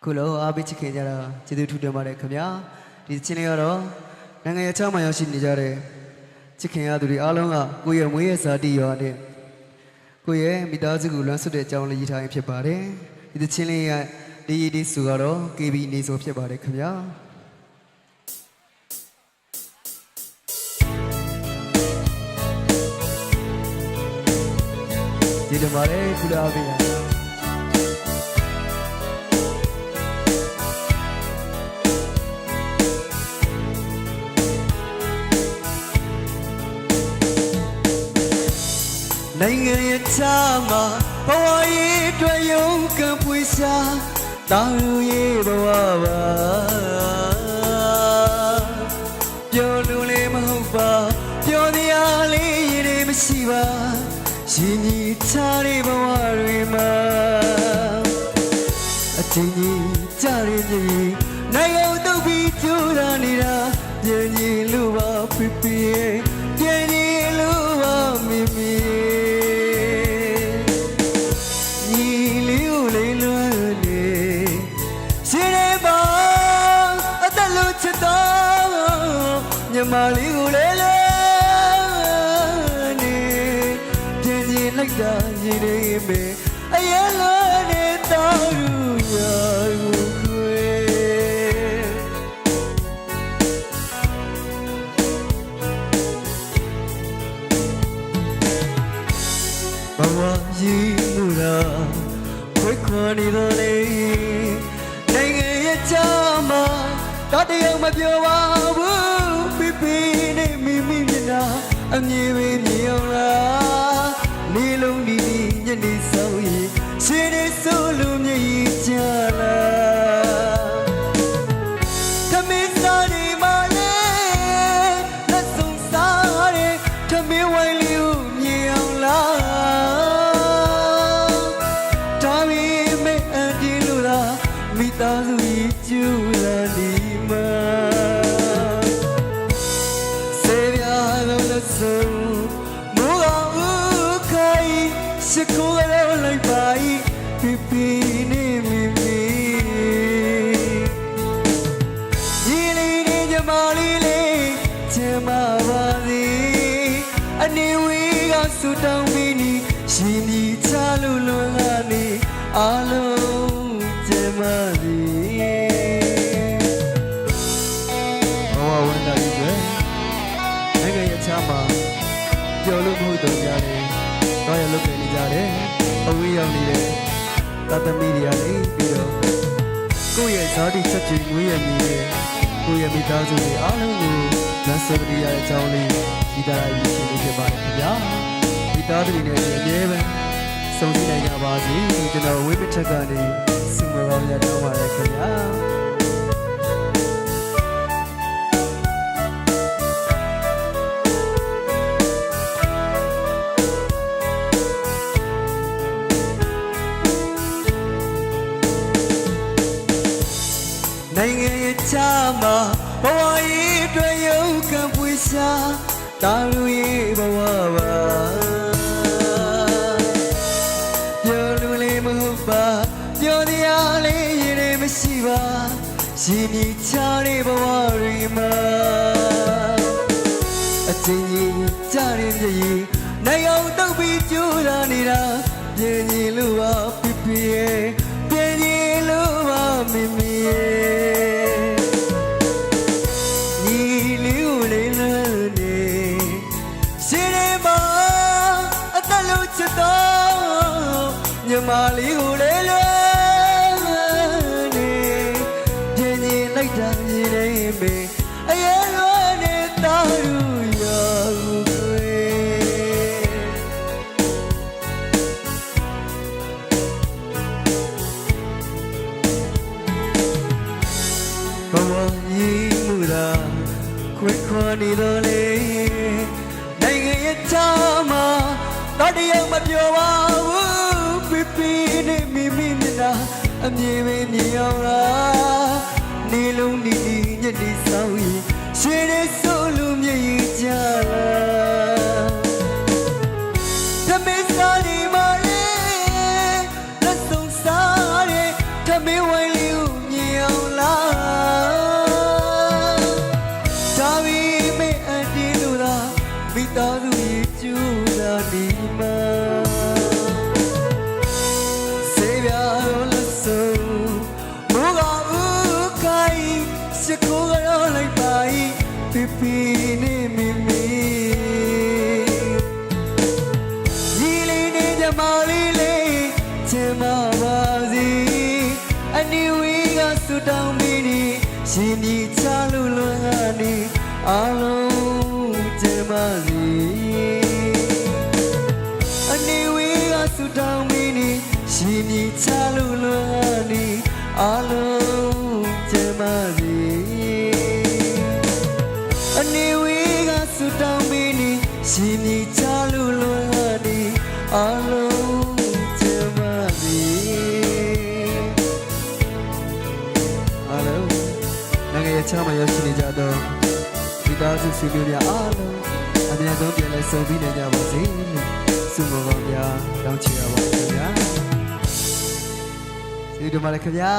ခုလောအားပေးချစ်ခင်ကြတာကျေးဇူးထူးတင်ပါတယ်ခင်ဗျာဒီချင်းလေးကတော့နိုင်ငံရဲ့ချမ်းသာရောက်ရှိနေကြတဲ့ချစ်ခင်ရသူတွေအားလုံးကကိုယ့်ရဲ့မွေးရဲ့ဇာတိရွာနဲ့ကိုယ့်ရဲ့မိသားစုကိုလွမ်းဆွတဲ့အကြောင်းလေးရေးထားရင်ဖြစ်ပါတယ်ဒီချင်းလေးရဲ့ဒီစုကတော့ KB နေဆိုဖြစ်ပါတယ်ခင်ဗျာဒီလိုပါလေခုလာပြီနိုင်ငံရဲ့ချမ်းသာဘဝရဲ့အတွက်ရုန်းကန်ပွေရှာတာလူရဲ့ဘဝပါပြောလို့လည်းမဟုတ်ပါပြောတရားလေးရည်မရှိပါရှင်ကြီးချတဲ့ဘဝတွေမှာအချင်းကြီးကြရည်ကြီးနိုင်ငံတုပ်ပြီးကြိုးစားနေတာပြင်းကြီးလို့ပါပြပြပြင်းကြီးလို့ပါမိမိမလေးကိုလေလေနေပြင်းပြင်းလိုက်တာရည်နေမေအရင်လိုနေတော်ရူကိုခွေဘဝကြီးမူလာခွေခွန်နေတော်လေနိုင်ငံရဲ့ချမ်းသာတတရားမပြောပါဘူးပြနေမိမိမျက်နှာအမြင်ပဲမြင်အောင်လားနေလုံးဒီညနေဆောင်ရင်ရှင်နေဆိုလို့မြည်ကြလားထမင်းစားနေမလဲလက်ဆုံးစားတယ်ထမင်းဝိုင်းလေးကိုမြင်အောင်လားဒါပေမဲ့အန်ဒီလိုလားမိသားစုကြီးကျူလာဒီမှာမိုးကောင်ဦးခိုင်စကူရောလိုက်ပါပြပြနေမိမိဒီလေးနေကြမလေးလေးချမ်းသာပါစေအနေဝေးကဆူတောင်းပြီးနီရှင်ဒီချလို့လွန်လာနေအားလုံးချမ်းသာစေဘဝဝန်တာကြီးပဲနိုင်ငံရဲ့ချမ်းသာပြောလို့မဟုတ်တော့ကြတယ်။တော့ရလုပ်နေကြတယ်။အဝေးရောက်နေတဲ့တသမီးတွေကလည်းပြီးတော့ကိုယ့်ရဲ့ဇာတိချက်ချင်ငွေရမြည်တဲ့ကိုယ့်ရဲ့မိသားစုတွေအားလုံးကိုလက်စပရီရတဲ့အကြောင်းလေးဒီတာရည်ရှိနေဖြစ်ပါတယ်ခင်ဗျာ။မိသားစုတွေနဲ့အမြဲပဲစုံစည်းနိုင်ကြပါစေ။ကျွန်တော်ဝိပချက်ကနေစုမကောင်းရတော့ပါတယ်ခင်ဗျာ။နိုင်ငံရဲ့ချမ်းသာဘဝရဲ့အတွက်ရုန်းကန်ပွေရှာတာလူရဲ့ဘဝပါပြောလို့လည်းမဟုတ်ပါပြောတရားလေးရည်မရှိပါရှင်ကြီးချတဲ့ဘဝတွေမှာအချင်းကြီးကြရည်ကြီးနိုင်ငံတုပ်ပြီးကြိုးစားနေတာပြင်းကြီးလို့ပါပြပြပြင်းကြီးလို့ပါမိမိညမလေးကိုလေလေနေပြင်းပြင်းလိုက်တာမြည်နေမေအရင်လိုနေတော်ရူရောခွေဘဝကြီးမူတာခွေခွန်နေတော်လေနိုင်ငံရဲ့ချမ်းသာတတရားမပြောပါဘူးပြပြနေမိမိမျက်နှာအမြင်ပဲမြင်အောင်လားနေလုံးဒီညနေဆောင်ရင်ရှင်နေဆိုလို့မြည်ကြလားထမင်းစားနေမလဲလက်ဆုံးစားတယ်ထမင်းဝိုင်းလေးကို အောင်လားဒါပေမဲ့အတီးလို့လားမိသားစုရဲ့ကျူလာနေမှာစေပြာရောလို့ဆိုမိုးကဦးကိုင်းစကိုးရောလိုက်ပါပြပြနေမိမိညီလေးနဲ့ကြမလေးလေးချင်မပါစီအနီဝေးကဆူတောင်းပြီးနေရှင်ဒီချလို့လွန်ကနေအားလုံးချင်ပါစီအနီဝေးကဆူတောင်းပြီးနေရှင်ဒီချလို့လွန်ကနေအားလုံးချင်ပါစီအနေဝေးကဆူတောင်းပြီးနေရှင်ဒီချလို့လွန်ကနေအားလုံးချင်ပါစေအားလုံးနိုင်ငံရဲ့ချမ်းသာရရှိနေကြတော့ဒီသားစုဆွေမျိုးများအားလုံးအမြဲတမ်းပြန်လဲဆုံပြီးနေကြပါစေလို့ဆုမကောင်းများတောင်းချရပါခင်ဗျာကျေးဇူးတင်ပါတယ်ခင်ဗျာ